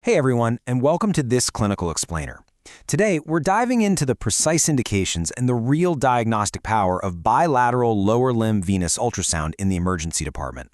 Hey everyone, and welcome to this Clinical Explainer. Today, we're diving into the precise indications and the real diagnostic power of bilateral lower limb venous ultrasound in the emergency department.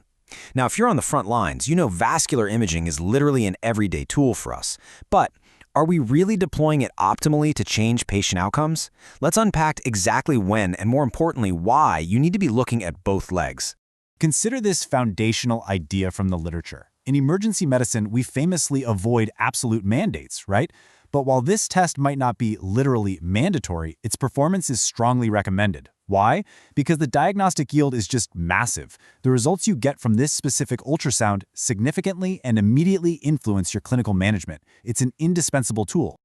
Now, if you're on the front lines, you know vascular imaging is literally an everyday tool for us. But are we really deploying it optimally to change patient outcomes? Let's unpack exactly when and, more importantly, why you need to be looking at both legs. Consider this foundational idea from the literature. In emergency medicine, we famously avoid absolute mandates, right? But while this test might not be literally mandatory, its performance is strongly recommended. Why? Because the diagnostic yield is just massive. The results you get from this specific ultrasound significantly and immediately influence your clinical management. It's an indispensable tool.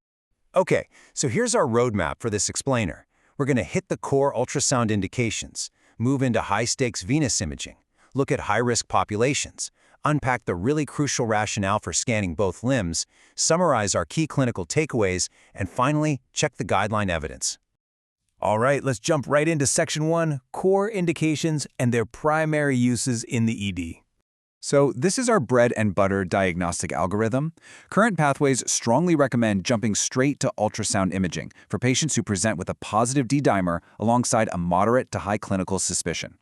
Okay, so here's our roadmap for this explainer. We're going to hit the core ultrasound indications, move into high-stakes venous imaging, look at high-risk populations, unpack the really crucial rationale for scanning both limbs, summarize our key clinical takeaways, and finally, check the guideline evidence. All right, let's jump right into Section 1, Core Indications and their primary uses in the ED. So this is our bread and butter diagnostic algorithm. Current pathways strongly recommend jumping straight to ultrasound imaging for patients who present with a positive D-dimer alongside a moderate to high clinical suspicion.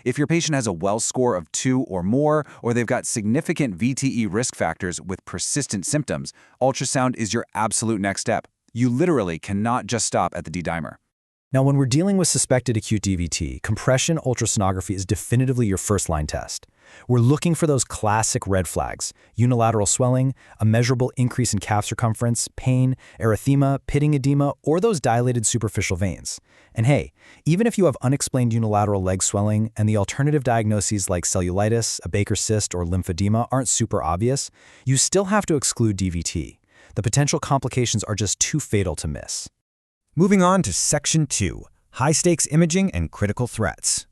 If your patient has a Wells score of 2 or more, or they've got significant VTE risk factors with persistent symptoms, ultrasound is your absolute next step. You literally cannot just stop at the D-dimer. Now, when we're dealing with suspected acute DVT, compression ultrasonography is definitively your first-line test. We're looking for those classic red flags: unilateral swelling, a measurable increase in calf circumference, pain, erythema, pitting edema, or those dilated superficial veins. And hey, even if you have unexplained unilateral leg swelling and the alternative diagnoses like cellulitis, a Baker cyst, or lymphedema aren't super obvious, you still have to exclude DVT. The potential complications are just too fatal to miss. Moving on to Section 2, High-Stakes Imaging and Critical Threats.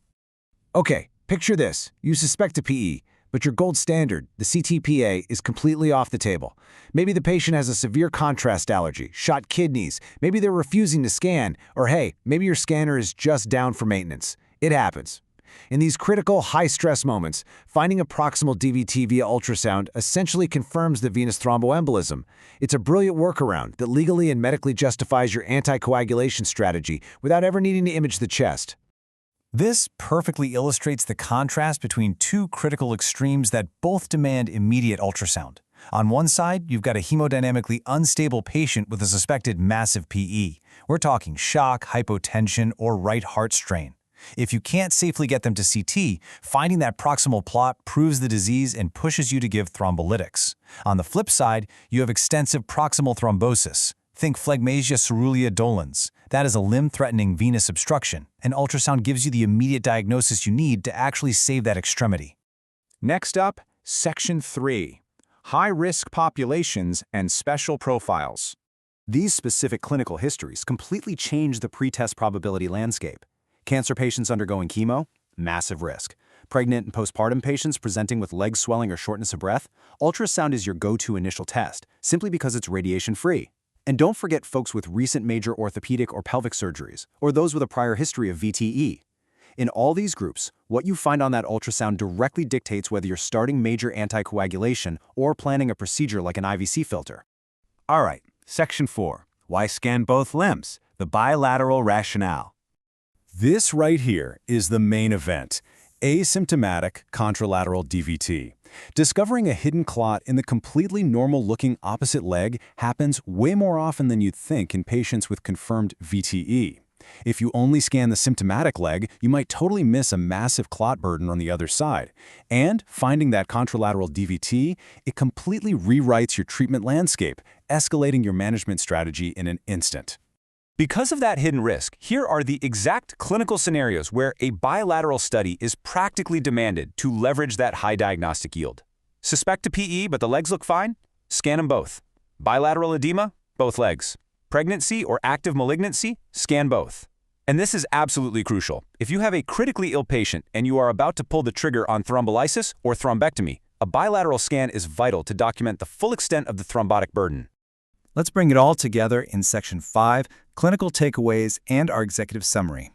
Okay, picture this. You suspect a PE, but your gold standard, the CTPA, is completely off the table. Maybe the patient has a severe contrast allergy, shot kidneys, maybe they're refusing to scan, or hey, maybe your scanner is just down for maintenance. It happens. In these critical, high-stress moments, finding a proximal DVT via ultrasound essentially confirms the venous thromboembolism. It's a brilliant workaround that legally and medically justifies your anticoagulation strategy without ever needing to image the chest. This perfectly illustrates the contrast between two critical extremes that both demand immediate ultrasound. On one side, you've got a hemodynamically unstable patient with a suspected massive PE. We're talking shock, hypotension, or right heart strain. If you can't safely get them to CT, finding that proximal plot proves the disease and pushes you to give thrombolytics. On the flip side, you have extensive proximal thrombosis. Think phlegmasia ceruleus dolens. That is a limb-threatening venous obstruction, and ultrasound gives you the immediate diagnosis you need to actually save that extremity. Next up, Section 3, High-Risk Populations and Special Profiles. These specific clinical histories completely change the pretest probability landscape. Cancer patients undergoing chemo, massive risk. Pregnant and postpartum patients presenting with leg swelling or shortness of breath, ultrasound is your go-to initial test, simply because it's radiation-free. And don't forget folks with recent major orthopedic or pelvic surgeries, or those with a prior history of VTE. In all these groups, what you find on that ultrasound directly dictates whether you're starting major anticoagulation or planning a procedure like an IVC filter. All right, Section 4, Why Scan Both Limbs? The Bilateral Rationale. This right here is the main event: asymptomatic contralateral DVT. Discovering a hidden clot in the completely normal-looking opposite leg happens way more often than you'd think in patients with confirmed VTE. If you only scan the symptomatic leg, you might totally miss a massive clot burden on the other side. And finding that contralateral DVT, it completely rewrites your treatment landscape, escalating your management strategy in an instant. Because of that hidden risk, here are the exact clinical scenarios where a bilateral study is practically demanded to leverage that high diagnostic yield. Suspect a PE, but the legs look fine? Scan them both. Bilateral edema? Both legs. Pregnancy or active malignancy? Scan both. And this is absolutely crucial. If you have a critically ill patient and you are about to pull the trigger on thrombolysis or thrombectomy, a bilateral scan is vital to document the full extent of the thrombotic burden. Let's bring it all together in Section 5, Clinical Takeaways and our Executive Summary.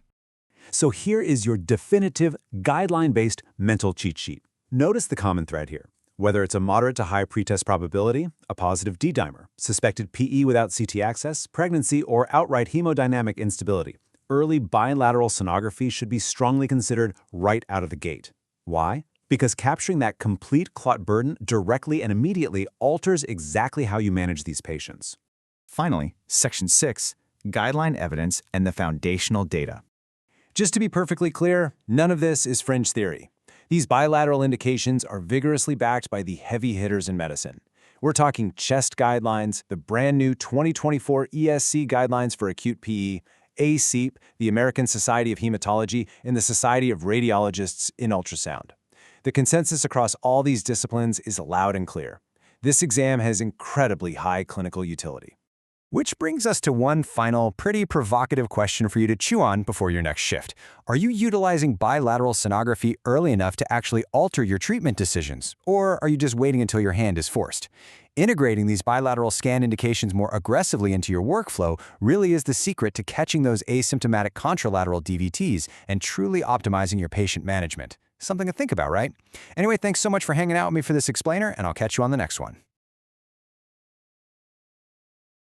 So here is your definitive, guideline-based mental cheat sheet. Notice the common thread here. Whether it's a moderate to high pretest probability, a positive D-dimer, suspected PE without CT access, pregnancy, or outright hemodynamic instability, early bilateral sonography should be strongly considered right out of the gate. Why? Because capturing that complete clot burden directly and immediately alters exactly how you manage these patients. Finally, Section 6, Guideline Evidence and the Foundational Data. Just to be perfectly clear, none of this is fringe theory. These bilateral indications are vigorously backed by the heavy hitters in medicine. We're talking CHEST guidelines, the brand new 2024 ESC guidelines for acute PE, ACEP, the American Society of Hematology, and the Society of Radiologists in ultrasound. The consensus across all these disciplines is loud and clear. This exam has incredibly high clinical utility. Which brings us to one final, pretty provocative question for you to chew on before your next shift. Are you utilizing bilateral sonography early enough to actually alter your treatment decisions? Or are you just waiting until your hand is forced? Integrating these bilateral scan indications more aggressively into your workflow really is the secret to catching those asymptomatic contralateral DVTs and truly optimizing your patient management. Something to think about, right? Anyway, thanks so much for hanging out with me for this explainer, and I'll catch you on the next one.